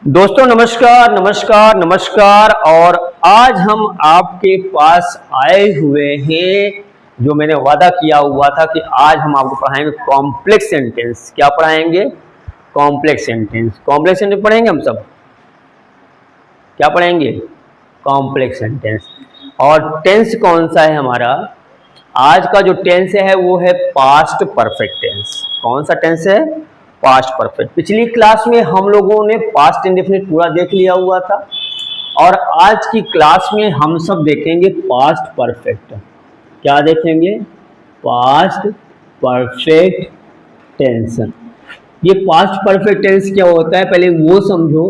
दोस्तों नमस्कार नमस्कार नमस्कार। और आज हम आपके पास आए हुए हैं, जो मैंने वादा किया हुआ था कि आज हम आपको पढ़ाएंगे कॉम्प्लेक्स सेंटेंस। क्या पढ़ाएंगे? Complex sentence. कॉम्प्लेक्स सेंटेंस पढ़ेंगे हम सब। क्या पढ़ेंगे? Complex sentence. और टेंस कौन सा है हमारा? आज का जो टेंस है वो है पास्ट परफेक्ट टेंस। कौन सा टेंस है? Past perfect. पिछली क्लास में हम लोगों ने पास्ट इंडेफिनिट पूरा देख लिया हुआ था, और आज की क्लास में हम सब देखेंगे पास्ट परफेक्ट। क्या देखेंगे? Past perfect tense. ये पास्ट परफेक्ट टेंस क्या होता है, पहले वो समझो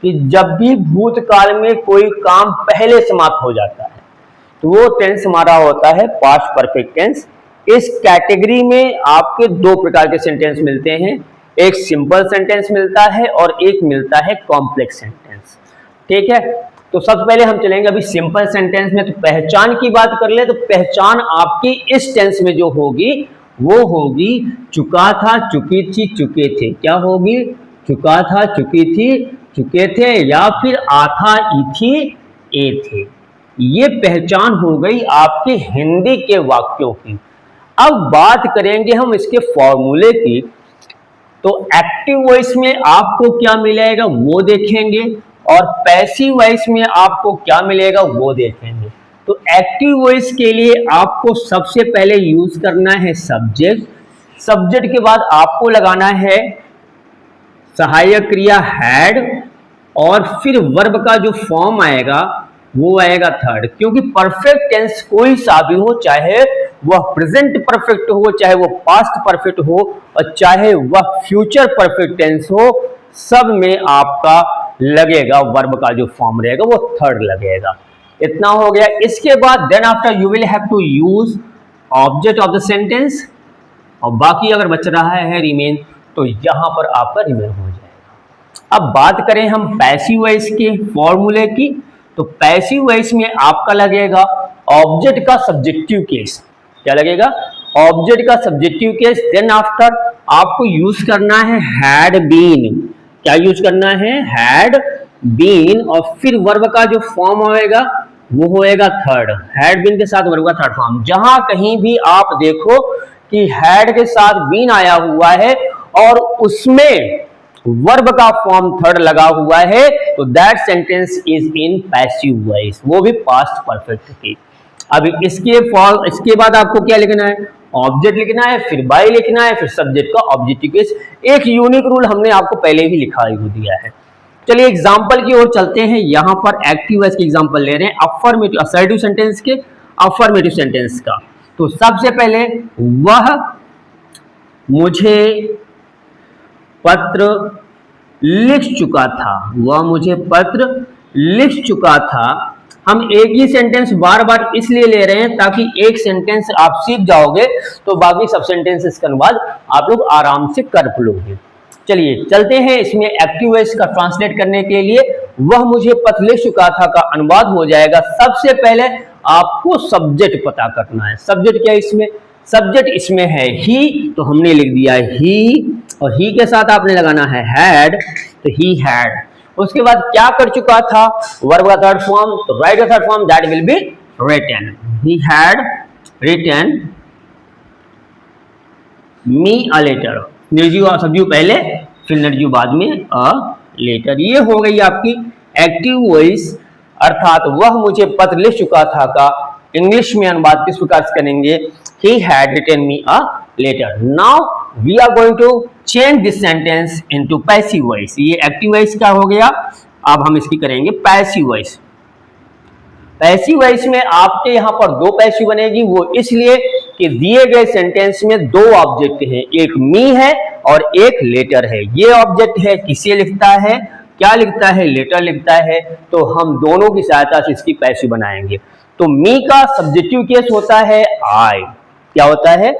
कि जब भी भूतकाल में कोई काम पहले समाप्त हो जाता है तो वो टेंस हमारा होता है पास्ट परफेक्ट टेंस। इस कैटेगरी में आपके दो प्रकार के सेंटेंस मिलते हैं, एक सिंपल सेंटेंस मिलता है और एक मिलता है कॉम्प्लेक्स सेंटेंस। ठीक है, तो सबसे पहले हम चलेंगे अभी सिंपल सेंटेंस में। तो पहचान की बात कर ले तो पहचान आपकी इस टेंस में जो होगी वो होगी चुका था, चुकी थी, चुके थे। क्या होगी? चुका था, चुकी थी, चुके थे, या फिर आ था, ई थी, ए थे। ये पहचान हो गई आपके हिंदी के वाक्यों की। अब बात करेंगे हम इसके फॉर्मूले की। तो एक्टिव वॉइस में आपको क्या मिलेगा वो देखेंगे, और पैसिव वॉइस में आपको क्या मिलेगा वो देखेंगे। तो एक्टिव वॉइस के लिए आपको सबसे पहले यूज करना है सब्जेक्ट। सब्जेक्ट के बाद आपको लगाना है सहायक क्रिया हैड, और फिर वर्ब का जो फॉर्म आएगा वो आएगा थर्ड। क्योंकि परफेक्ट टेंस कोई सा भी हो, चाहे वह प्रेजेंट परफेक्ट हो, चाहे वह पास्ट परफेक्ट हो, और चाहे वह फ्यूचर परफेक्ट टेंस हो, सब में आपका लगेगा वर्ब का जो फॉर्म रहेगा वो थर्ड लगेगा। इतना हो गया। इसके बाद then after you will have to use object of the sentence, और बाकी अगर बच रहा है रिमेन तो यहां पर आपका रिमेन हो जाएगा। अब बात करें हम पैसिव वॉइस के फॉर्मूले की। तो पैसिव वॉइस में आपका लगेगा ऑब्जेक्ट का सब्जेक्टिव केस। क्या लगेगा? ऑब्जेक्ट का सब्जेक्टिव केस। देन आफ्टर आपको यूज करना है हैड बीन। क्या यूज करना है? Had been. और फिर वर्ब का जो फॉर्म होएगा वो होएगा थर्ड। हैड बीन के साथ वर्ब का थर्ड फॉर्म। जहां कहीं भी आप देखो कि हैड के साथ बीन आया हुआ है और उसमें वर्ब का फॉर्म थर्ड लगा हुआ है, तो that sentence is in passive voice, वो भी पास्ट परफेक्ट की। अब इसके बाद आपको क्या लिखना है? ऑब्जेक्ट लिखना है, फिर बाय लिखना है, फिर सब्जेक्ट का ऑब्जेक्टिव केस। एक यूनिक रूल हमने आपको पहले ही लिखा ही दिया है। चलिए एग्जांपल की ओर चलते हैं। यहां पर एक्टिव वॉइस की एग्जांपल ले रहे हैं अफर्मेटिव असर्टिव सेंटेंस के, अफर्मेटिव सेंटेंस का। तो सबसे पहले वह मुझे पत्र लिख चुका था। वह मुझे पत्र लिख चुका था। हम एक ही सेंटेंस बार बार इसलिए ले रहे हैं ताकि एक सेंटेंस आप सीख जाओगे तो बाकी सब सेंटेंसेस के अनुवाद आप लोग आराम से कर लोगे। चलिए चलते हैं इसमें एक्टिव वॉइस का ट्रांसलेट करने के लिए। वह मुझे पत्र लिख चुका था का अनुवाद हो जाएगा। सबसे पहले आपको सब्जेक्ट पता करना है। सब्जेक्ट क्या है इसमें? सब्जेक्ट इसमें है ही, तो हमने लिख दिया ही, और ही के साथ आपने लगाना है हैड, तो ही हैड। उसके बाद क्या कर चुका था? वर्ब का थर्ड फॉर्म, तो राइट का third form that will be written. He had written me a letter. निर्जीव सब्जेक्ट पहले, फिर निर्जीव बाद में अ लेटर। ये हो गई आपकी एक्टिव वॉइस, अर्थात वह मुझे पत्र लिख चुका था का इंग्लिश में अनुवाद किस प्रकार से करेंगे? He had written me a letter. Now we are going to change this sentence into passive voice. ये active voice का हो गया। अब हम इसकी करेंगे passive voice। पैसिव वॉइस में आपके यहाँ पर दो पैसिव बनेगी। वो इसलिए कि दिए गए सेंटेंस में दो ऑब्जेक्ट हैं, एक मी है और एक लेटर है। ये ऑब्जेक्ट है किसे लिखता है? क्या लिखता है? लेटर लिखता है। तो हम दोनों की सहायता से इसकी पैसिव बनाएंगे। तो मी का सब्जेक्टिव केस होता है आई। क्या होता है?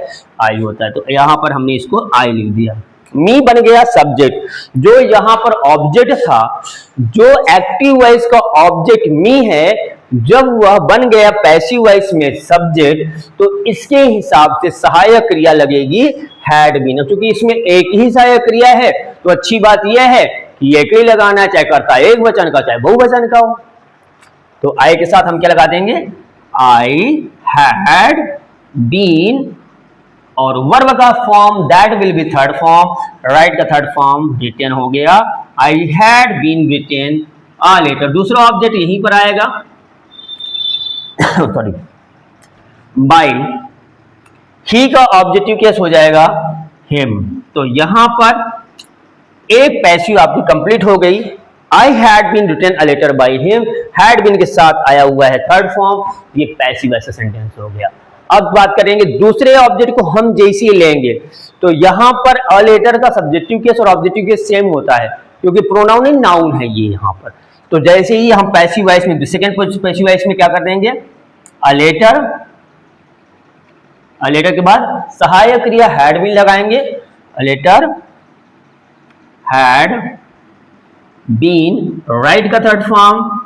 आई होता है। तो यहां पर हमने इसको आई लिख दिया। मी बन गया सब्जेक्ट। जो यहां पर ऑब्जेक्ट था, जो एक्टिव वॉइस का ऑब्जेक्ट मी है, जब वह बन गया पैसिव वॉइस में सब्जेक्ट, तो इसके हिसाब से सहायक क्रिया लगेगी हैड बीन। क्योंकि इसमें एक ही सहायक क्रिया है तो अच्छी बात यह है ये एक ही लगाना है, चाहे कर्ता एक वचन का चाहे बहुवचन का हो। तो आई के साथ हम क्या लगा देंगे, आई हैड बीन, और वर्ब का form that will be third form, write का थर्ड फॉर्म रिटेन हो गया, I had been written a letter. दूसरा ऑब्जेक्ट यहीं पर आएगा सॉरी, बाय, ही का ऑब्जेक्टिव केस हो जाएगा हिम। तो यहां पर एक पैसिव आपकी कंप्लीट हो गई, I had been written a letter by him, had been के साथ आया हुआ है थर्ड फॉर्म, ये पैसिव ऐसा सेंटेंस हो गया। अब बात करेंगे दूसरे ऑब्जेक्ट को हम जैसे ही लेंगे, तो यहां पर अ लेटर का सब्जेक्टिव केस और ऑब्जेक्टिव केस सेम होता है, क्योंकि प्रोनाउन ही नाउन है ये यहां पर। तो जैसे ही हम पैसिव वॉइस में सेकंड पैसिव वॉइस में क्या कर देंगे, अ लेटर, अ लेटर के बाद सहायक क्रिया हैड बीन लगाएंगे, a letter had been, write का थर्ड फॉर्म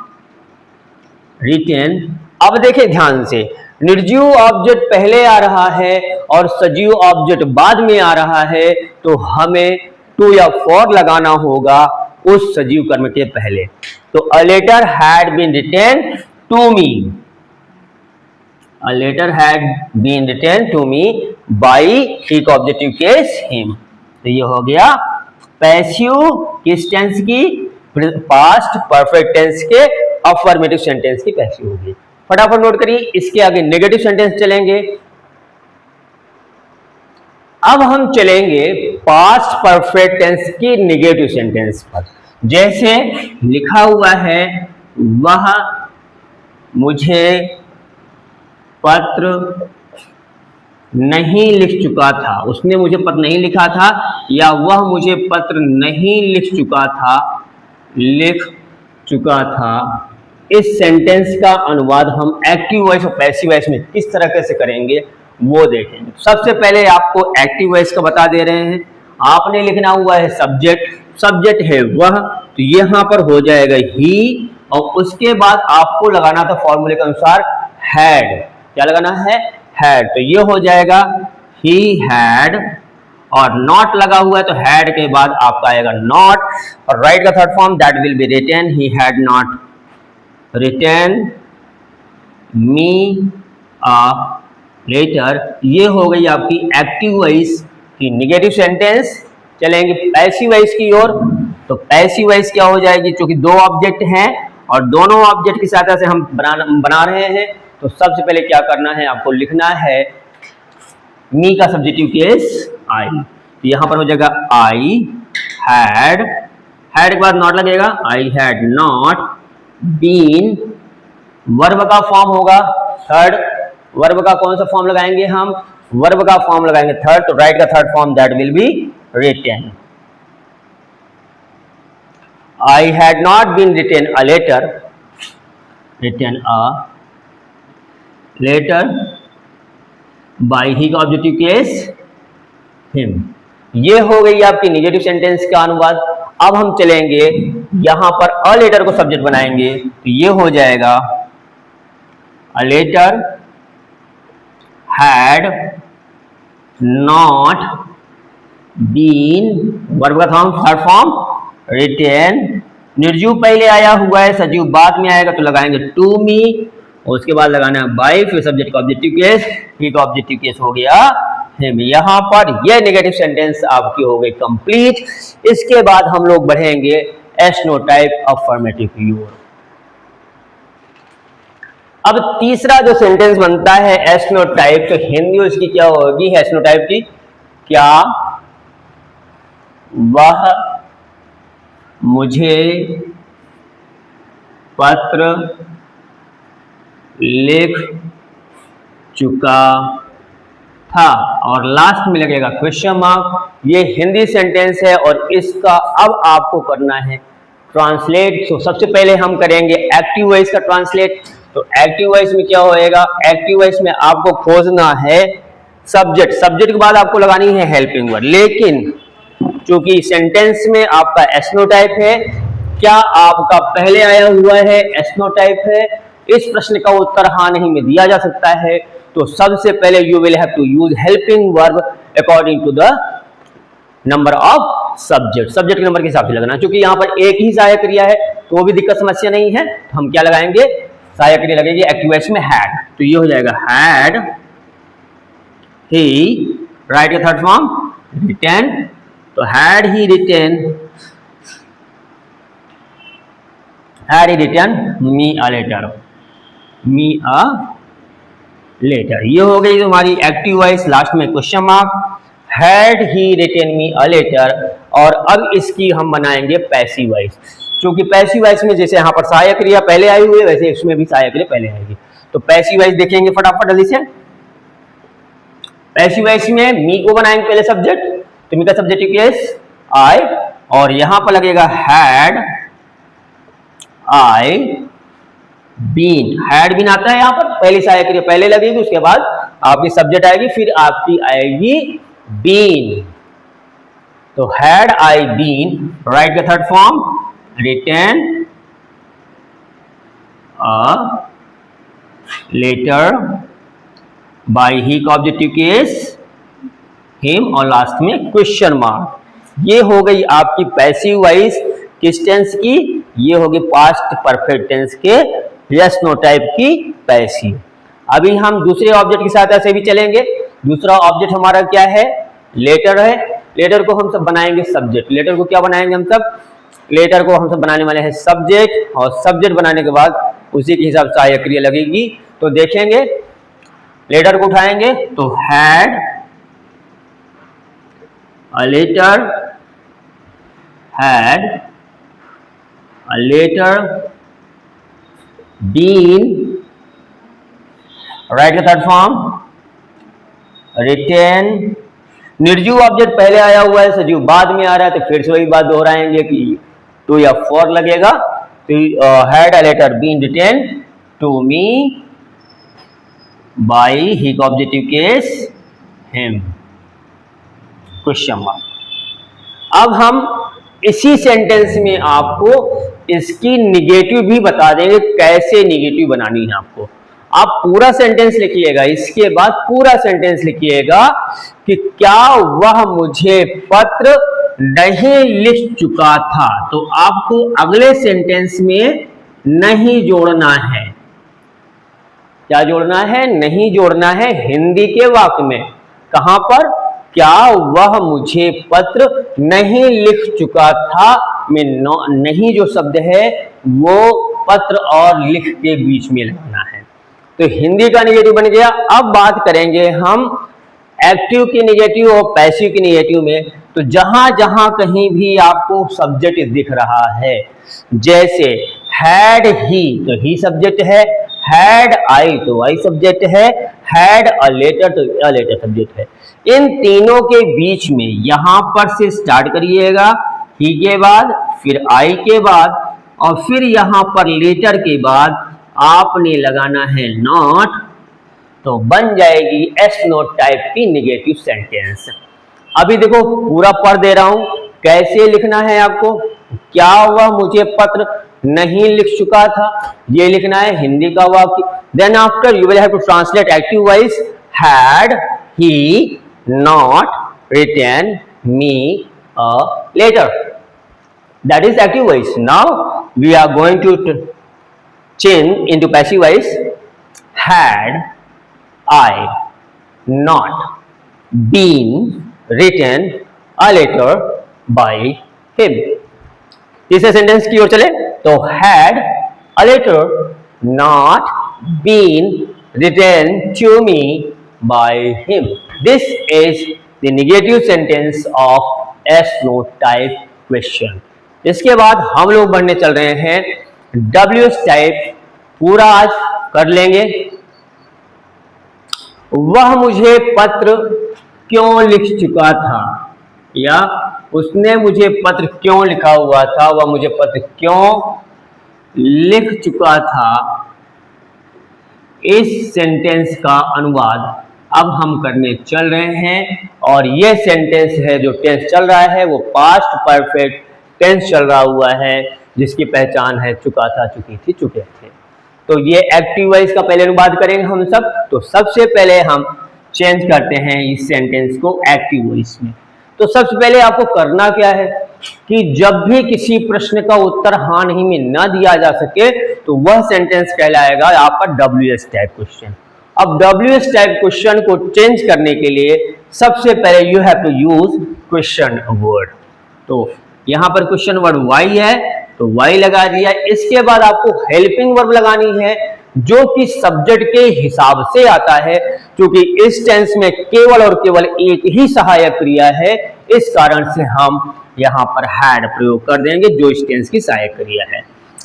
रिटेन। अब देखें ध्यान से, निर्जीव ऑब्जेक्ट पहले आ रहा है और सजीव ऑब्जेक्ट बाद में आ रहा है, तो हमें टू या फॉर लगाना होगा उस सजीव कर्म के पहले। तो a letter had been written to me, a letter had been written to me by he का ऑब्जेक्टिव केस हिम। तो ये हो गया पैसिव किस टेंस की, पास्ट परफेक्ट टेंस के अफर्मेटिव सेंटेंस की पैसिव होगी। फटाफट नोट करिए, इसके आगे नेगेटिव सेंटेंस चलेंगे। अब हम चलेंगे पास्ट परफेक्ट टेंस की नेगेटिव सेंटेंस पर। जैसे लिखा हुआ है, वह मुझे पत्र नहीं लिख चुका था, उसने मुझे पत्र नहीं लिखा था, या वह मुझे पत्र नहीं लिख चुका था, लिख चुका था। इस सेंटेंस का अनुवाद हम एक्टिव वॉइस और पैसिव वॉइस में किस तरह से करेंगे वो देखेंगे। सबसे पहले आपको एक्टिव वॉइस का बता दे रहे हैं। आपने लिखना हुआ है सब्जेक्ट, सब्जेक्ट है वह, तो यहां पर हो जाएगा ही, और उसके बाद आपको लगाना था फॉर्मूले के अनुसार हैड। क्या लगाना है, हैड। तो ये हो जाएगा ही हैड, और नॉट लगा हुआ है तो हैड के बाद आपका आएगा नॉट, और राइट का third form that will be written, he had not written me a letter. ये हो गई आपकी एक्टिव वॉइस की नेगेटिव सेंटेंस। चलेंगे पैसिव वॉइस की ओर। तो पैसिव वॉइस क्या हो जाएगी, क्योंकि दो ऑब्जेक्ट हैं और दोनों ऑब्जेक्ट की सहायता से हम बना रहे हैं, तो सबसे पहले क्या करना है, आपको लिखना है मी का सब्जेक्टिव केस आई। तो यहां पर हो जाएगा आई हैड, हैड के बाद नॉट लगेगा, I had not been, verb का फॉर्म होगा थर्ड, वर्ब का कौन सा फॉर्म लगाएंगे हम, वर्ब का फॉर्म लगाएंगे थर्ड, तो राइट का third form that will be written. I had not been written a letter, written a letter by he का ऑब्जेक्टिव केस हिम। ये हो गई आपकी नेगेटिव सेंटेंस का अनुवाद। अब हम चलेंगे यहां पर अ लेटर को सब्जेक्ट बनाएंगे, तो ये हो जाएगा a letter had not been, verb का थर्ड फॉर्म रिटेन, निर्जीव पहले आया हुआ है, सजीव बाद में आएगा, तो लगाएंगे टू मी, और उसके बाद लगाना है बाय, फिर सब्जेक्ट का ऑब्जेक्टिव केस, ही का ऑब्जेक्टिव केस हो गया हिम। यहां पर यह नेगेटिव सेंटेंस आपकी हो गई कंप्लीट। इसके बाद हम लोग बढ़ेंगे एस्नोटाइप अफर्मेटिव की ओर। अब तीसरा जो सेंटेंस बनता है एस्नोटाइप, तो हिंदी उसकी क्या होगी एस्नोटाइप की, क्या वह मुझे पत्र लिख चुका था, और लास्ट में लगेगा क्वेश्चन मार्क। ये हिंदी सेंटेंस है और इसका अब आपको करना है ट्रांसलेट। तो सबसे पहले हम करेंगे एक्टिव वॉइस का ट्रांसलेट। तो एक्टिव वॉइस में क्या होएगा, एक्टिव वॉइस में आपको खोजना है सब्जेक्ट, सब्जेक्ट के बाद आपको लगानी है हेल्पिंग वर्ड। लेकिन चूंकि सेंटेंस में आपका एस्नोटाइप है, क्या आपका पहले आया हुआ है एस्नोटाइप है, इस प्रश्न का उत्तर हाँ नहीं में दिया जा सकता है। तो सबसे पहले you will have to use helping verb according to the number of subject, subject के नंबर के हिसाब से लगना। क्योंकि यहाँ पर एक ही सहायक क्रिया है तो वो भी दिक्कत समस्या नहीं है, तो हम क्या लगाएंगे, सहायक क्रिया लगेगी एक्टिव वॉइस में हैड, तो ये हो जाएगा हैड ही, राइट का थर्ड फॉर्म रिटेन, तो had he written me a letter, me a letter, ये हो गई तुम्हारी एक्टिव वॉइस। लास्ट में question mark, had he written me a letter. और अब इसकी हम बनाएंगे पैसिव वॉइस, क्योंकि पैसिव वॉइस में जैसे यहाँ पर सहायक क्रिया पहले आई हुई है वैसे इसमें भी सहायक क्रिया पहले आएगी। तो पैसिव वॉइस देखेंगे फटाफट जल्दी से। पैसिव वॉइस में मी को बनाएंगे पहले सब्जेक्ट, तो मी का सब्जेक्ट केस आई, और यहां पर लगेगा had I been, had been आता है यहाँ पर, पहली सहायक क्रिया पहले लगेगी, उसके बाद आपकी सब्जेक्ट आएगी, फिर आपकी आएगी बीन। तो हैड आई बीन, राइट का third form written a letter by he का ऑब्जेक्टिव केस हिम, और लास्ट में क्वेश्चन मार्क। ये हो गई आपकी पैसिव वॉइस किस टेंस की, ये होगी पास्ट परफेक्ट टेंस के यस नो टाइप की पैसिव। अभी हम दूसरे ऑब्जेक्ट की सहायता से भी चलेंगे। दूसरा ऑब्जेक्ट हमारा क्या है, लेटर है। लेटर को हम सब बनाएंगे सब्जेक्ट, लेटर को क्या बनाएंगे हम सब, लेटर को हम सब बनाने वाले हैं सब्जेक्ट, और सब्जेक्ट बनाने के बाद उसी के हिसाब से सहायक क्रिया लगेगी। तो देखेंगे लेटर को उठाएंगे तो had a letter, had a letter been, write का थर्ड फॉर्म रिटेन। निर्जीव ऑब्जेक्ट पहले आया हुआ है, सजीव बाद में आ रहा है, तो फिर से वही बात दोहराएंगे कि टू या फॉर लगेगा। तो had a letter been written to me by he का objective case him, question mark. अब हम इसी सेंटेंस में आपको इसकी निगेटिव भी बता देंगे, कैसे निगेटिव बनानी है आपको। आप पूरा सेंटेंस लिखिएगा, इसके बाद पूरा सेंटेंस लिखिएगा कि क्या वह मुझे पत्र नहीं लिख चुका था। तो आपको अगले सेंटेंस में नहीं जोड़ना है। क्या जोड़ना है, नहीं जोड़ना है हिंदी के वाक्य में। कहां पर, क्या वह मुझे पत्र नहीं लिख चुका था में नहीं जो शब्द है वो पत्र और लिख के बीच में लगाना है। तो हिंदी का निगेटिव बन गया। अब बात करेंगे हम एक्टिव की निगेटिव और पैसिव की निगेटिव में। तो जहां जहां कहीं भी आपको सब्जेक्ट दिख रहा है, जैसे हैड ही तो ही सब्जेक्ट है, हैड आई तो आई सब्जेक्ट है, हैड अ लेटर तो अ लेटर सब्जेक्ट है। इन तीनों के बीच में यहां पर से स्टार्ट करिएगा, ही के बाद फिर आई के बाद और फिर यहां पर लेटर के बाद आपने लगाना है नॉट, तो बन जाएगी एस नोट टाइप की निगेटिव सेंटेंस। अभी देखो पूरा पढ़ दे रहा हूं, कैसे लिखना है आपको। क्या वह मुझे पत्र नहीं लिख चुका था, ये लिखना है हिंदी का वाक्य। Then after you will have to translate active voice, had he not written me a letter, that is active voice. Now we are going to change into passive voice. Had I not been written a letter by him. तीसरे sentence की ओर चले तो had a letter not been written to me by him. This is the negative sentence of S note type question. इसके बाद हम लोग बढ़ने चल रहे हैं WH टाइप, पूरा आज कर लेंगे। वह मुझे पत्र क्यों लिख चुका था, या उसने मुझे पत्र क्यों लिखा हुआ था, वह मुझे पत्र क्यों लिख चुका था। इस सेंटेंस का अनुवाद अब हम करने चल रहे हैं, और यह सेंटेंस है जो टेंस चल रहा है वो पास्ट परफेक्ट टेंस चल रहा हुआ है, जिसकी पहचान है चुका था, चुकी थी, चुके थे। तो ये एक्टिव वॉइस का पहले अनुवाद करेंगे हम सब। तो सबसे पहले हम चेंज करते हैं इस सेंटेंस को एक्टिव वॉइस में। तो सबसे पहले आपको करना क्या है कि जब भी किसी प्रश्न का उत्तर हाँ नहीं में ना दिया जा सके तो वह सेंटेंस कहलाएगा आपका WH टाइप क्वेश्चन। अब WH टाइप क्वेश्चन को चेंज करने के लिए सबसे पहले you have to use question word. तो यहां पर क्वेश्चन वर्ड वाई है तो वाई लगा दिया। इसके बाद आपको हेल्पिंग वर्ब लगानी है जो कि सब्जेक्ट के हिसाब से आता है, क्योंकि इस टेंस में केवल और केवल एक ही सहायक क्रिया है, इस कारण से हम यहां पर हैड प्रयोग कर देंगे जो इस टेंस की सहायक क्रिया है।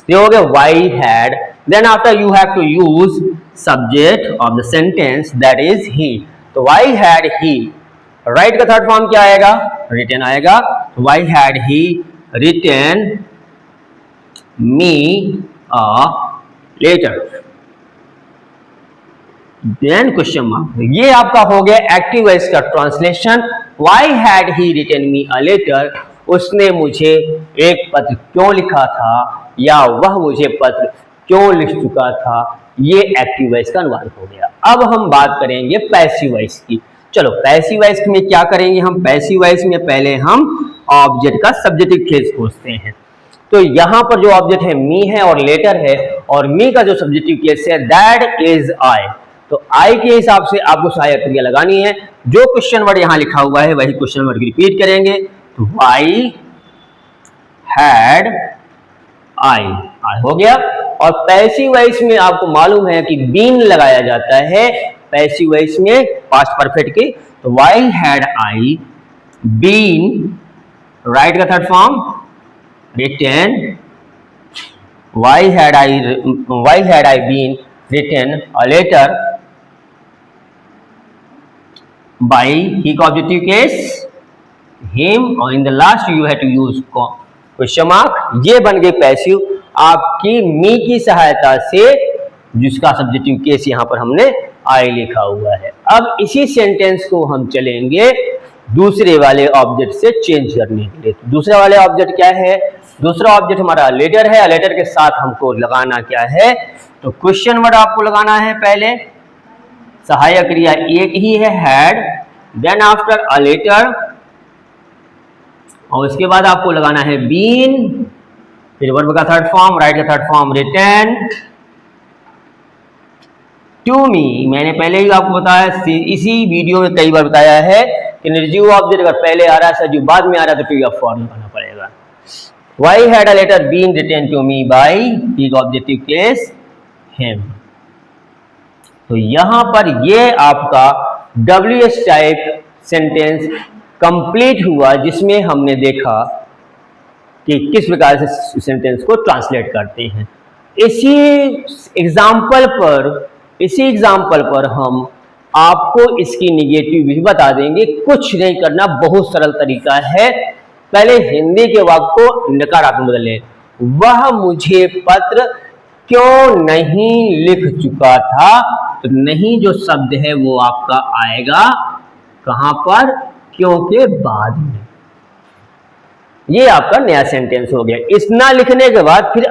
ये हो गया why had. Then after you have to use subject of the sentence that is he. तो वाई हैड ही, राइट का थर्ड फॉर्म क्या आएगा? रिटन आएगा। Why had he written me a letter. Then question mark, ये आपका हो गया active voice का translation. Why had he written me a letter, उसने मुझे एक पत्र क्यों लिखा था या वह मुझे पत्र क्यों लिख चुका था, ये एक्टिव वॉइस का अनुवाद हो गया। अब हम बात करेंगे पैसिव वॉइस की। चलो पैसिव वॉइस में क्या करेंगे हम? पैसिव वॉइस में पहले हम ऑब्जेक्ट का सब्जेक्टिव केस खोजते हैं। तो यहां पर जो ऑब्जेक्ट है मी है और लेटर है, और मी का जो सब्जेक्टिव केस है दैट इज आई। तो आई के हिसाब से आपको सहायक क्रिया लगानी है। जो क्वेश्चन वर्ड यहां लिखा हुआ है वही क्वेश्चन वर्ड रिपीट करेंगे। तो वाई हैड आई, आई हो गया। और पैसिव वॉइस में आपको मालूम है कि बीन लगाया जाता है पैसिव वॉइस में पास्ट परफेक्ट के। तो why had I been, write का third form written, why had I been written a letter by he का ऑब्जेक्टिव केस him, और in the last you have to use question mark. ये बन गई passive आपकी मी की सहायता से, जिसका सब्जेक्टिव केस यहां पर हमने आई लिखा हुआ है। अब इसी सेंटेंस को हम चलेंगे दूसरे वाले ऑब्जेक्ट से चेंज करने के लिए। दूसरे वाले ऑब्जेक्ट क्या है? दूसरा ऑब्जेक्ट हमारा लेटर है। लेटर के साथ हमको लगाना क्या है? तो क्वेश्चन वर्ड आपको लगाना है। पहले सहायक क्रिया एक ही है had, then after a letter, और उसके बाद आपको लगाना है बीन, फिर वर्ब का थर्ड फॉर्म, राइट का third form return to me. मैंने पहले ही आपको बताया, इसी वीडियो में कई बार बताया है कि निर्जीव ऑब्जेक्ट अगर पहले आ रहा है, सजीव बाद में आ रहा है, तो टू या फॉर्म लगाना पड़ेगा। Why had a letter been return to me by he objective case him. तो यहां पर ये आपका WH टाइप सेंटेंस कंप्लीट हुआ, जिसमें हमने देखा कि किस प्रकार से सेंटेंस को ट्रांसलेट करते हैं। इसी एग्जाम्पल पर हम आपको इसकी निगेटिव भी बता देंगे। कुछ नहीं करना, बहुत सरल तरीका है। पहले हिंदी के वाक्य को नकारात्मक बदलें। वह मुझे पत्र क्यों नहीं लिख चुका था। तो नहीं जो शब्द है वो आपका आएगा कहां पर? क्यों के बाद में। ये आपका नया सेंटेंस हो गया। इस ना लिखने के बाद फिर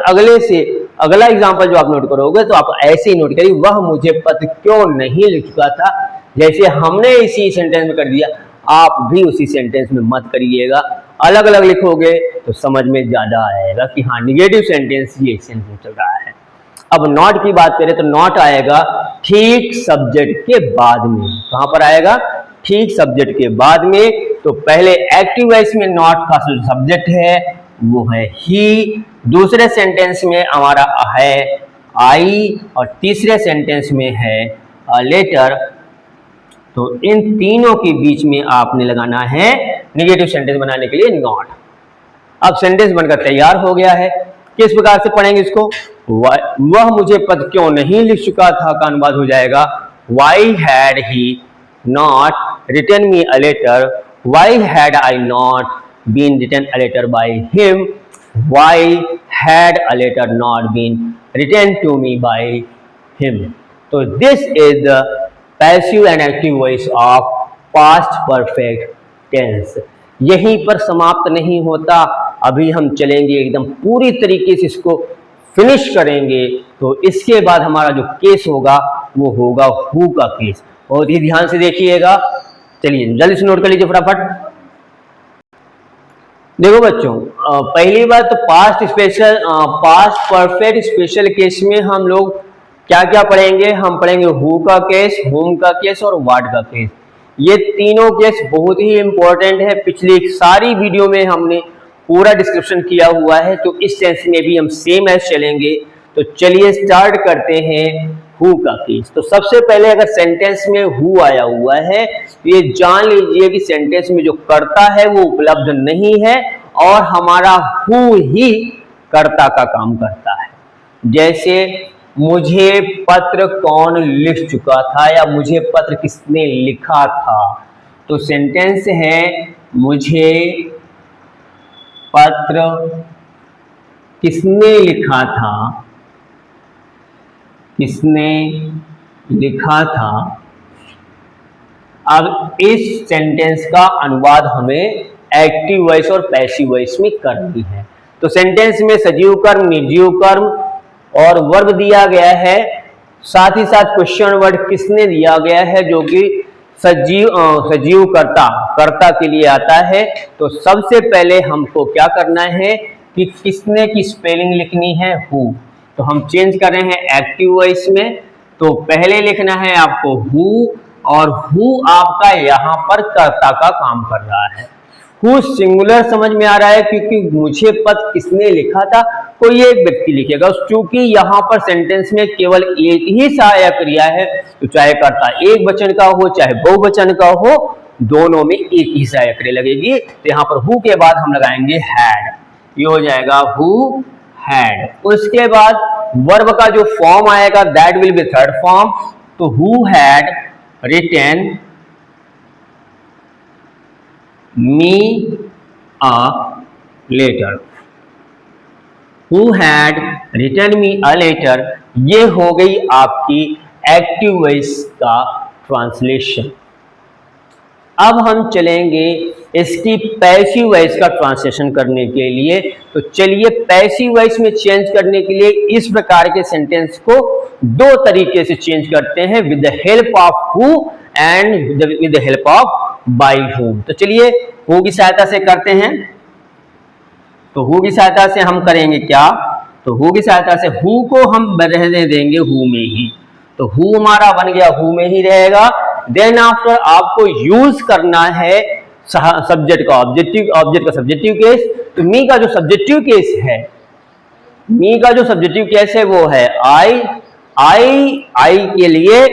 अगला एग्जांपल जो आप नोट करोगे तो आप ऐसे ही नोट करिए, वह मुझे पत्र क्यों नहीं लिख चुका था। जैसे हमने इसी सेंटेंस में कर दिया, आप भी उसी सेंटेंस में मत करिएगा। अलग अलग लिखोगे तो समझ में ज्यादा आएगा कि हाँ निगेटिव सेंटेंस ये सेंटेंस चल रहा है। अब नॉट की बात करें तो नॉट आएगा ठीक सब्जेक्ट के बाद में। कहां पर आएगा? ठीक सब्जेक्ट के बाद में। तो पहले एक्टिव वॉइस में नॉट का सब्जेक्ट है वो है ही, दूसरे सेंटेंस में हमारा है आई, और तीसरे सेंटेंस में है लेटर। तो इन तीनों के बीच में आपने लगाना है नेगेटिव सेंटेंस बनाने के लिए नॉट। अब सेंटेंस बनकर तैयार हो गया है। किस प्रकार से पढ़ेंगे इसको? वह मुझे पत्र क्यों नहीं लिख चुका था का अनुवाद हो जाएगा why had he not written me a letter, why had I not been written a letter by him, why had a letter not been written to me by him. तो this is the passive and active voice of past perfect tense. यहीं पर समाप्त नहीं होता, अभी हम चलेंगे एकदम पूरी तरीके से इसको फिनिश करेंगे। तो इसके बाद हमारा जो केस होगा वो होगा हु का केस। बहुत ही ध्यान से देखिएगा। चलिए जल्दी से नोट कर लीजिए फटाफट। देखो बच्चों, पहली बात तो पास्ट परफेक्ट स्पेशल केस में हम लोग क्या क्या पढ़ेंगे। हम पढ़ेंगे हु का केस, हुम का केस और व्हाट का केस। ये तीनों केस बहुत ही इंपॉर्टेंट है। पिछली सारी वीडियो में हमने पूरा डिस्क्रिप्शन किया हुआ है, तो इस सेंस में भी हम सेम एज चलेंगे। तो चलिए स्टार्ट करते हैं हु का केस। तो सबसे पहले अगर सेंटेंस में हु आया हुआ है तो ये जान लीजिए कि सेंटेंस में जो कर्ता है वो उपलब्ध नहीं है और हमारा हु ही कर्ता का काम करता है। जैसे मुझे पत्र कौन लिख चुका था या मुझे पत्र किसने लिखा था, तो सेंटेंस है मुझे पत्र किसने लिखा था, किसने लिखा था। अब इस सेंटेंस का अनुवाद हमें एक्टिव वॉइस और पैसिव वॉइस में करनी है। तो सेंटेंस में सजीव कर्म, निर्जीव कर्म और वर्ब दिया गया है, साथ ही साथ क्वेश्चन वर्ड किसने दिया गया है जो कि सजीव कर्ता के लिए आता है। तो सबसे पहले हमको क्या करना है कि किसने की स्पेलिंग लिखनी है हु। तो हम चेंज कर रहे हैं एक्टिव वॉइस में। तो पहले लिखना है आपको हु और हु आपका यहां पर कर्ता का काम कर रहा है। हु सिंगुलर समझ में आ रहा है क्योंकि मुझे पत्र किसने लिखा था, कोई एक व्यक्ति लिखेगा। चूंकि यहाँ पर सेंटेंस में केवल एक ही सहायक क्रिया है, तो चाहे कर्ता एक वचन का हो चाहे बहुवचन का हो, दोनों में एक ही सहायक क्रिया लगेगी। तो यहाँ पर हु के बाद हम लगाएंगे हैड, ये हो जाएगा हु हैड। उसके बाद वर्ब का जो फॉर्म आएगा that will be third form. तो who had written me a letter, who had written me a letter, ये हो गई आपकी एक्टिव वॉइस का ट्रांसलेशन। अब हम चलेंगे इसकी पैसिव वॉइस का ट्रांसलेशन करने के लिए। तो चलिए पैसिव वॉइस में चेंज करने के लिए इस प्रकार के सेंटेंस को दो तरीके से चेंज करते हैं, with the help of who and with the help of by whom. तो चलिए हु की सहायता से करते हैं। तो हु की सहायता से हम करेंगे क्या, तो हु की सहायता से हु को हम रहने देंगे हु में ही। तो हु हमारा बन गया हु में ही रहेगा। देन आफ्टर आपको यूज करना है सब्जेक्ट का ऑब्जेक्टिव, ऑब्जेक्ट का सब्जेक्टिव केस। तो मी का जो सब्जेक्टिव केस है, मी का जो सब्जेक्टिव केस है वो है आई के लिए।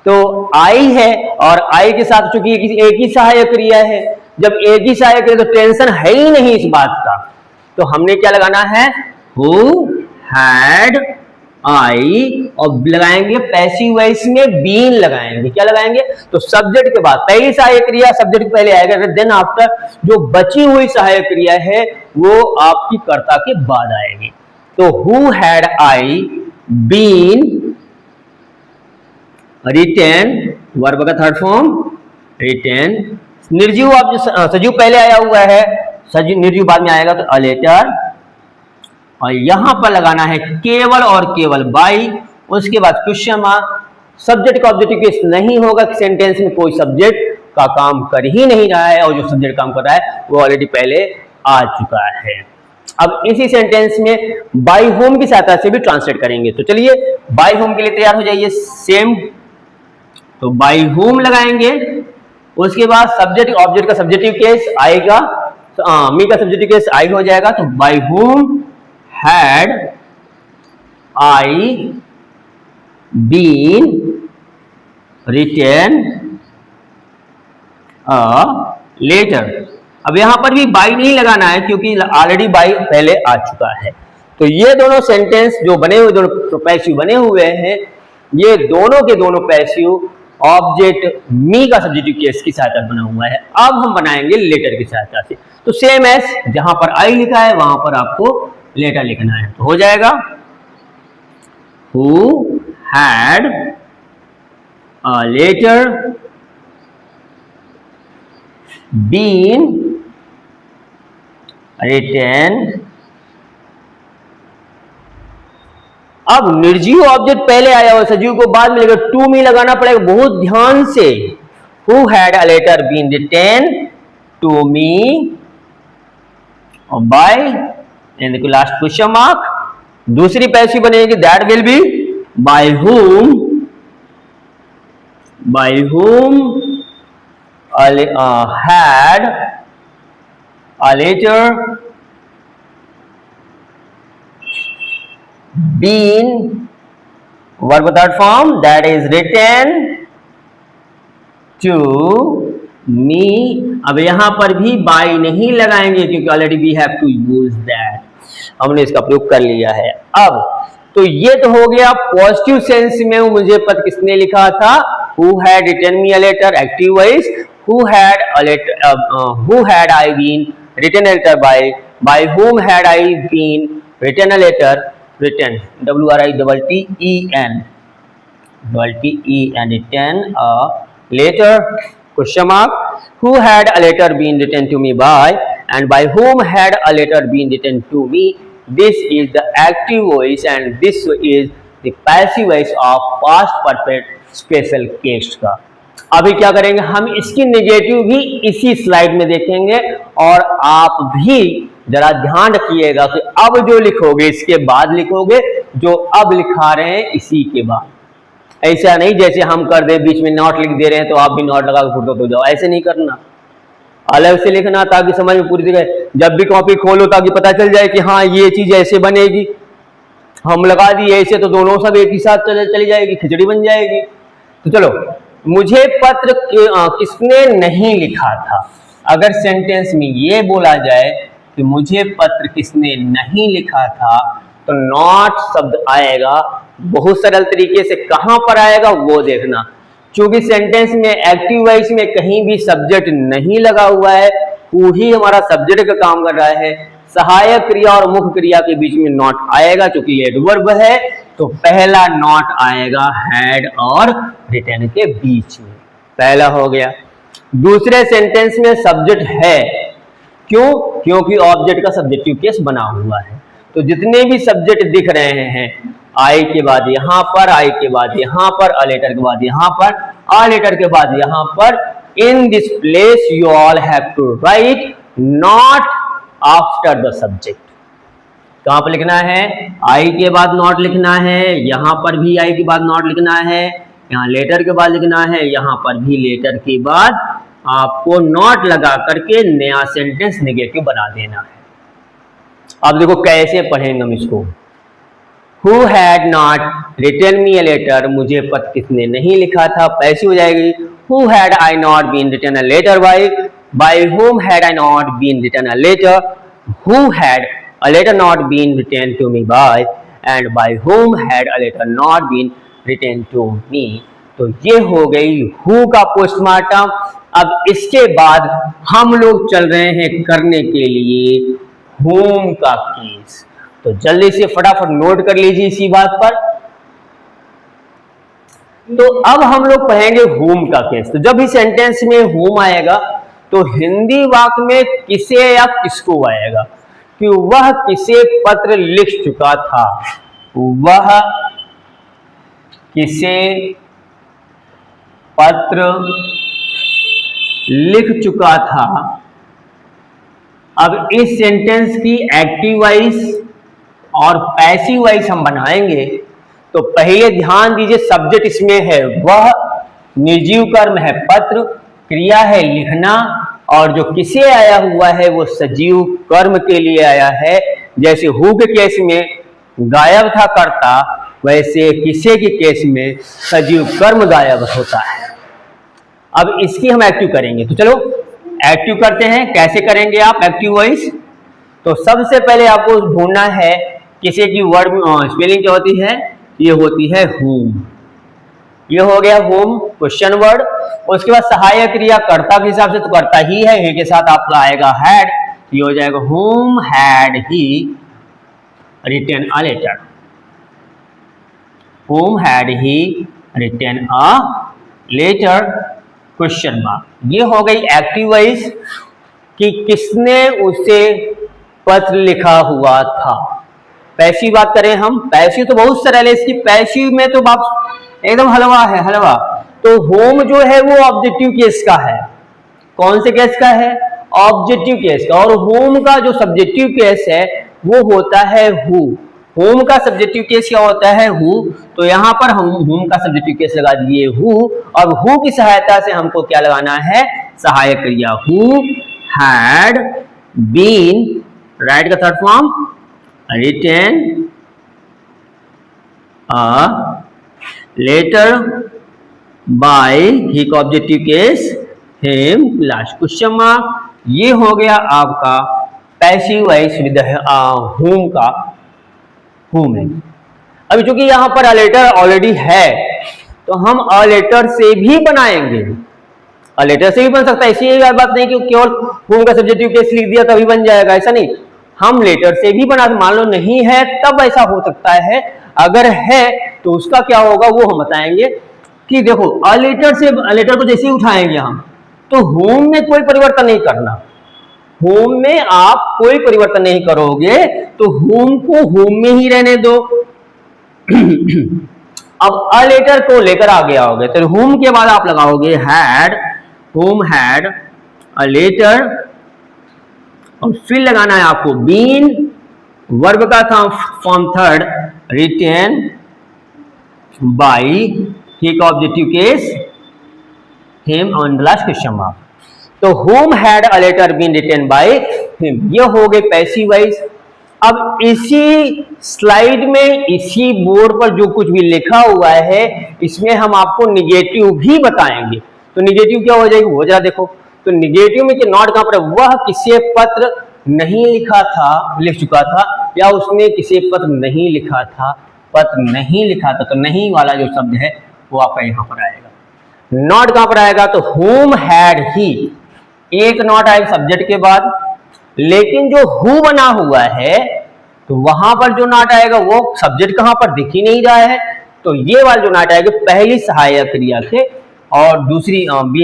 तो आई है और आई के साथ चूंकि एक ही सहायक क्रिया है, जब एक ही सहायक क्रिया तो टेंशन है ही नहीं इस बात का। तो हमने क्या लगाना है हु हैड आई और लगाएंगे पैसिव वॉइस में बीन लगाएंगे। क्या लगाएंगे, तो सब्जेक्ट के बाद पहली सहायक क्रिया सब्जेक्ट पहले आएगा, देन आफ्टर जो बची हुई सहायक क्रिया है वो आपकी कर्ता के बाद आएगी। तो who had I been written, verb का थर्ड फॉर्म रिटेन। निर्जीव आप सजीव पहले आया हुआ है, सजीव निर्जीव बाद में आएगा, तो अ लेटर। और यहां पर लगाना है केवल और केवल बाई। उसके बाद क्वेश्चन मार्क, सब्जेक्ट का ऑब्जेक्टिव केस नहीं होगा, सेंटेंस में कोई सब्जेक्ट का काम कर ही नहीं रहा है और जो सब्जेक्ट काम कर रहा है वो ऑलरेडी पहले आ चुका है। अब इसी सेंटेंस में बाय होम की सहायता से भी ट्रांसलेट करेंगे। तो चलिए बाय होम के लिए तैयार हो जाइए। सेम, तो बाय होम लगाएंगे। उसके बाद सब्जेक्ट ऑब्जेक्ट का सब्जेक्टिव केस आएगा, मी का सब्जेक्टिव केस आई हो जाएगा। तो by whom had I been written a letter. अब यहां पर भी बाई नहीं लगाना है क्योंकि ऑलरेडी बाई पहले आ चुका है। तो ये दोनों सेंटेंस जो बने हुए, दोनों पैसिव बने हुए हैं, ये दोनों के दोनों पैसिव ऑब्जेक्ट मी का सब्जेक्टिव केस की सहायता बना हुआ है। अब हम बनाएंगे लेटर की सहायता से। तो सेम एज जहां पर आई लिखा है वहां पर आपको लेटर लिखना है। तो हो जाएगा who had a letter been written. अब निर्जीव ऑब्जेक्ट पहले आया हुआ, सजीव को बाद में, लेकर टू मी लगाना पड़ेगा बहुत ध्यान से। Who had a letter been written to me और बाय एंड देखो लास्ट क्वेश्चन मार्क। दूसरी पैसिव बनेगी that will be by whom had a letter been verb third form that is written to me। अब यहां पर भी bye नहीं लगाएंगे क्योंकि already we have to use that, हमने इसका प्रयोग कर लिया है। अब तो ये तो हो गया पॉजिटिव सेंस में मुझे पत्र किसने लिखा था, who had written me a letter, active voice, who had I been written a letter by whom had I been written a letter, written WRITTEN written a letter, question mark, who had a letter been written to me by, and by whom had a letter been written to me। This is the active voice and this is the passive voice of past perfect special case का। अभी क्या करेंगे, हम इसकी negative भी इसी slide में देखेंगे और आप भी जरा ध्यान रखिएगा कि अब जो लिखोगे इसके बाद लिखोगे, जो अब लिखा रहे हैं इसी के बाद। ऐसा नहीं जैसे हम कर दे बीच में नॉट लिख दे रहे हैं तो आप भी नॉट लगा के फुटो तो जाओ, ऐसे नहीं करना, अलग से लिखना ताकि समझ में पूरी जगह, जब भी कॉपी खोलो ताकि पता चल जाए कि हाँ ये चीज ऐसे बनेगी, हम लगा दिए ऐसे तो दोनों सब एक ही साथ चली जाएगी, खिचड़ी बन जाएगी। तो चलो, मुझे पत्र किसने नहीं लिखा था, अगर सेंटेंस में ये बोला जाए कि मुझे पत्र किसने नहीं लिखा था तो नॉट शब्द आएगा बहुत सरल तरीके से। कहां पर आएगा वो देखना, क्योंकि सेंटेंस में एक्टिव वॉइस में कहीं भी सब्जेक्ट नहीं लगा हुआ है, वही हमारा सब्जेक्ट का काम कर रहा है। सहायक क्रिया और मुख्य क्रिया के बीच में नॉट आएगा, क्योंकि एडवर्ब है तो पहला नॉट आएगा हैड और रिटन के बीच में, पहला हो गया। दूसरे सेंटेंस में सब्जेक्ट है, क्यों, क्योंकि ऑब्जेक्ट का सब्जेक्टिव केस बना हुआ है। तो जितने भी सब्जेक्ट दिख रहे हैं, आई के बाद यहां पर, आई के बाद यहां पर, अ लेटर के बाद यहां पर, अ लेटर के बाद यहां पर, in this place you all have to write not after the subject. कहां पर लिखना है, आई के बाद नॉट लिखना है, यहां पर भी आई के बाद नॉट लिखना है, यहां लेटर के बाद लिखना है, यहां पर भी लेटर के बाद आपको नॉट लगा करके नया सेंटेंस नेगेटिव बना देना है। अब देखो कैसे पढ़ेंगे हम इसको। Who had not written me a letter, मुझे पत्र किसने नहीं लिखा था, पैसी हो जाएगी। Who had I not been written a letter by whom had I not been written a letter, who had a letter not been written to me by, and by whom had a letter not been written to me। तो ये हो गई who का postmortem. अब इसके बाद हम लोग चल रहे हैं करने के लिए whom का केस, तो जल्दी से फटाफट नोट कर लीजिए इसी बात पर। तो अब हम लोग पढ़ेंगे whom का केस। तो जब भी सेंटेंस में whom आएगा तो हिंदी वाक्य में किसे या किसको आएगा, कि वह किसे पत्र लिख चुका था, वह किसे पत्र लिख चुका था। अब इस सेंटेंस की एक्टिव वॉइस और पैसिव वॉइस हम बनाएंगे। तो पहले ध्यान दीजिए, सब्जेक्ट इसमें है वह, निर्जीव कर्म है पत्र, क्रिया है लिखना, और जो किसे आया हुआ है वो सजीव कर्म के लिए आया है। जैसे हु के केस में गायब था कर्ता, वैसे किसे के केस में सजीव कर्म गायब होता है। अब इसकी हम एक्टिव करेंगे, तो चलो एक्टिव करते हैं। कैसे करेंगे आप एक्टिव वॉइस, तो सबसे पहले आपको ढूंढना है किसी की वर्ड स्पेलिंग क्या होती है, ये होती है whom। ये हो गया whom क्वेश्चन वर्ड। उसके बाद सहायक क्रिया कर्ता के हिसाब से तो कर्ता ही है, हे के साथ आपका आएगा had, ये हो जाएगा whom had he written a letter, whom had he written a letter question mark. ये हो गई एक्टिव वॉइस कि किसने उसे पत्र लिखा हुआ था। पैसिव बात करें हम, पैसिव तो बहुत सरल है, इसकी पैसिव में तो बाप एकदम हलवा है, हलवा। तो होम जो है वो ऑब्जेक्टिव केस का है। कौन से केस का है, ऑब्जेक्टिव केस का, और whom का जो सब्जेक्टिव केस है वो होता है who। whom का सब्जेक्टिव केस क्या होता है who, तो यहाँ पर हम whom का सब्जेक्टिव केस लगा दिए who, और who की सहायता से हमको क्या लगाना है, सहायक क्रिया। who had been, राइट का third form, written a letter by, he का objective case him, last question mark. ये हो गया आपका पैसिव वॉइस विद whom का whom है। अभी चूंकि यहाँ पर अ लेटर ऑलरेडी है तो हम अ लेटर से भी बनाएंगे, अ लेटर से भी बन सकता है, ऐसी बात नहीं कि केवल whom का सब्जेक्टिव केस लिख दिया तभी बन जाएगा, ऐसा नहीं, हम लेटर से भी बना, मान लो नहीं है तब ऐसा हो सकता है, अगर है तो उसका क्या होगा वो हम बताएंगे। कि देखो अ लेटर से, अ लेटर को जैसे ही उठाएंगे हम, तो whom में कोई परिवर्तन नहीं करना, whom में आप कोई परिवर्तन नहीं करोगे, तो whom को whom में ही रहने दो। अब अ लेटर को लेकर आगे आओगे तो whom के बाद आप लगाओगे had, whom had a letter, और फिर लगाना है आपको been, वर्ब का था form third, written by, he का objective case him, on the last question mark. तो whom had a letter been written by him, ये हो गए पैसिव वॉइस। अब इसी स्लाइड में, इसी बोर्ड पर जो कुछ भी लिखा हुआ है इसमें हम आपको निगेटिव भी बताएंगे। तो निगेटिव क्या हो जाएगी वो जरा देखो। तो निगेटिव में कि नॉट कहां पर है, वह किसी पत्र नहीं लिखा था, लिख चुका था, या उसने किसी पत्र नहीं लिखा था, पत्र नहीं लिखा था, तो नहीं वाला जो शब्द है वो आपका यहां पर आएगा। नॉट कहां पर आएगा, तो whom had he, एक नॉट आएगा सब्जेक्ट के बाद, लेकिन जो who बना हुआ है तो वहां पर जो नॉट आएगा वो सब्जेक्ट कहां पर दिख ही नहीं रहा है, तो ये वाला जो नॉट आएगा पहली सहायक क्रिया के और दूसरी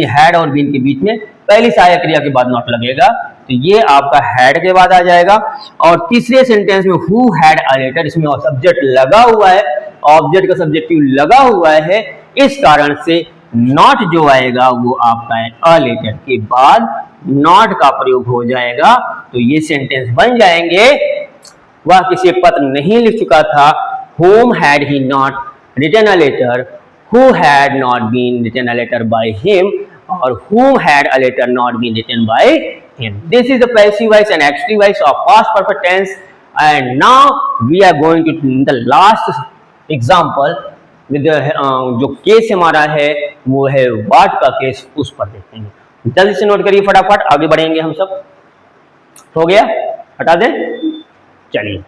हैड और बीन के बीच में पहली सहायक क्रिया के बाद नॉट लगेगा, तो ये आपका हैड के बाद आ जाएगा। और तीसरे सेंटेंस में हु हैड अ लेटर, इसमें सब्जेक्ट लगा हुआ है, ऑब्जेक्ट का सब्जेक्टिव लगा हुआ है, इस कारण से नॉट जो आएगा वो आपका है अ लेटर के बाद नॉट का प्रयोग हो जाएगा। तो ये सेंटेंस बन जाएंगे, वह किसी पत्र नहीं लिख चुका था, whom had he not written a letter, who had not been written a letter by him, or whom had a letter not been written by him. This is the passive voice and active voice of past perfect tense. And now we are going to the last example with the जो case हमारा है वो है वाट का case, उस पर देखते हैं। जल्दी से नोट करिए फटाफट, आगे बढ़ेंगे हम सब। हो गया, हटा दें। चलिए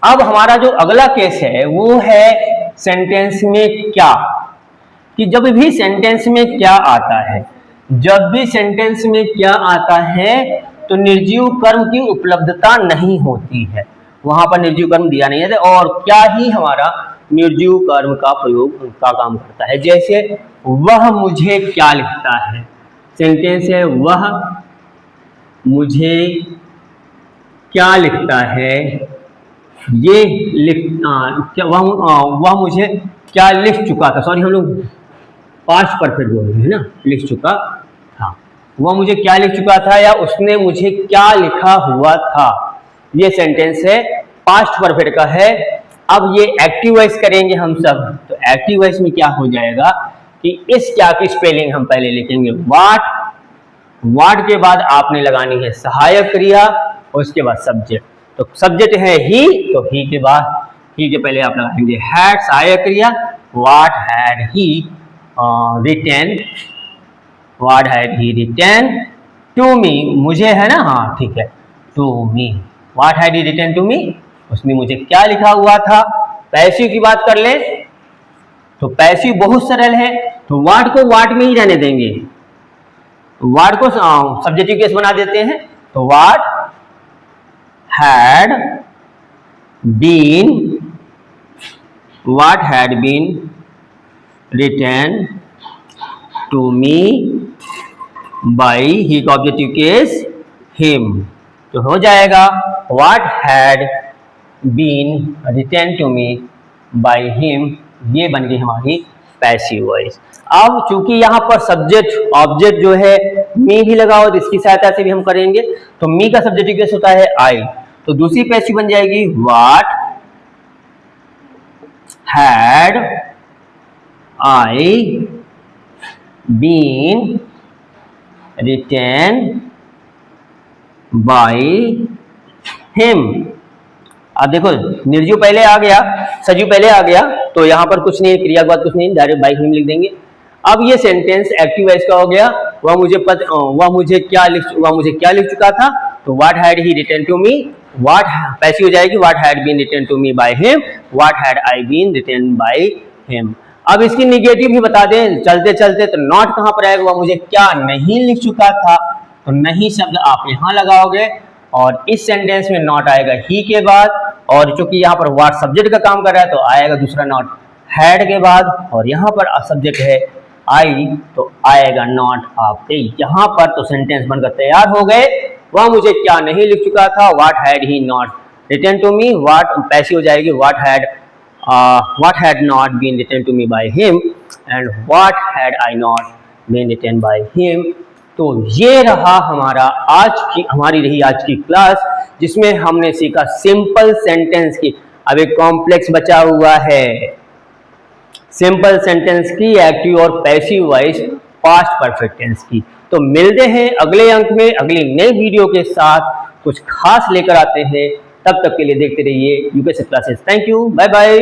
अब हमारा जो अगला केस है वो है सेंटेंस में क्या, कि जब भी सेंटेंस में क्या आता है, जब भी सेंटेंस में क्या आता है तो निर्जीव कर्म की उपलब्धता नहीं होती है, वहां पर निर्जीव कर्म दिया नहीं है, और क्या ही हमारा निर्जीव कर्म का प्रयोग का काम करता है। जैसे वह मुझे क्या लिखता है, सेंटेंस है वह मुझे क्या लिखता है, ये क्या वह मुझे क्या लिख चुका था, सॉरी हम लोग पास्ट परफेक्ट बोल रहे हैं ना, लिख चुका था, वह मुझे क्या लिख चुका था या उसने मुझे क्या लिखा हुआ था, ये सेंटेंस है पास्ट परफेक्ट का है। अब ये एक्टिव वॉइस करेंगे हम सब, तो एक्टिव वॉइस में क्या हो जाएगा कि इस क्या की स्पेलिंग हम पहले लिखेंगे वाट, वाट के बाद आपने लगानी है सहायक क्रिया और उसके बाद सब्जेक्ट, तो सब्जेक्ट है ही, तो ही के बाद, ही के पहले आप लगाएंगे हैड सहायक क्रिया, what had he written, what had he written to me, मुझे है ना, हाँ ठीक है, to me, what had he written to me, उसने मुझे क्या लिखा हुआ था। पैसिव की बात कर लें तो पैसिव बहुत सरल है, तो व्हाट को व्हाट में ही रहने देंगे, व्हाट को सब्जेक्टिव केस बना देते हैं, तो what had been, what had been written to me by, he का ऑब्जेक्टिव केस him, तो हो जाएगा what had been written to me by him, ये बन गई हमारी पैसिव वॉइस। अब चूंकि यहाँ पर सब्जेक्ट ऑब्जेक्ट जो है मी भी लगा हो, तो इसकी सहायता से भी हम करेंगे। तो मी का सब्जेक्टिव केस होता है आई, तो दूसरी पैसिव बन जाएगी what had I been written by him. अब देखो निर्जीव पहले आ गया, सजीव पहले आ गया, तो यहां पर कुछ नहीं, क्रिया के बाद कुछ नहीं, डायरेक्ट बाय हिम लिख देंगे। अब ये सेंटेंस एक्टिव वॉइस का हो गया, वह मुझे क्या लिख चुका था, तो what had he written to me, what passive हो जाएगी what had been written to me by him, what had I been written by him. अब इसकी निगेटिव भी बता दें चलते चलते, तो नॉट कहां पर आएगा, वह मुझे क्या नहीं लिख चुका था, तो नहीं शब्द आप यहां लगाओगे और इस सेंटेंस में नॉट आएगा ही के बाद, और चूंकि यहाँ पर व्हाट सब्जेक्ट का काम कर रहा है तो आएगा दूसरा नॉट हैड के बाद, और यहाँ पर सब्जेक्ट है आई तो आएगा नॉट आपके यहाँ पर। तो सेंटेंस बनकर तैयार हो गए, वह मुझे क्या नहीं लिख चुका था, what had he not written to me, what passive हो जाएगी what had not been written to me by him, and what had I not been written by him. तो ये रहा हमारी रही आज की क्लास, जिसमें हमने सीखा सिंपल सेंटेंस की। अब एक कॉम्प्लेक्स बचा हुआ है, सिंपल सेंटेंस की एक्टिव और passive voice past perfect tense की। तो मिलते हैं अगले अंक में अगली नई वीडियो के साथ, कुछ खास लेकर आते हैं। तब तक के लिए देखते रहिए UKSF classes. Thank you, bye bye.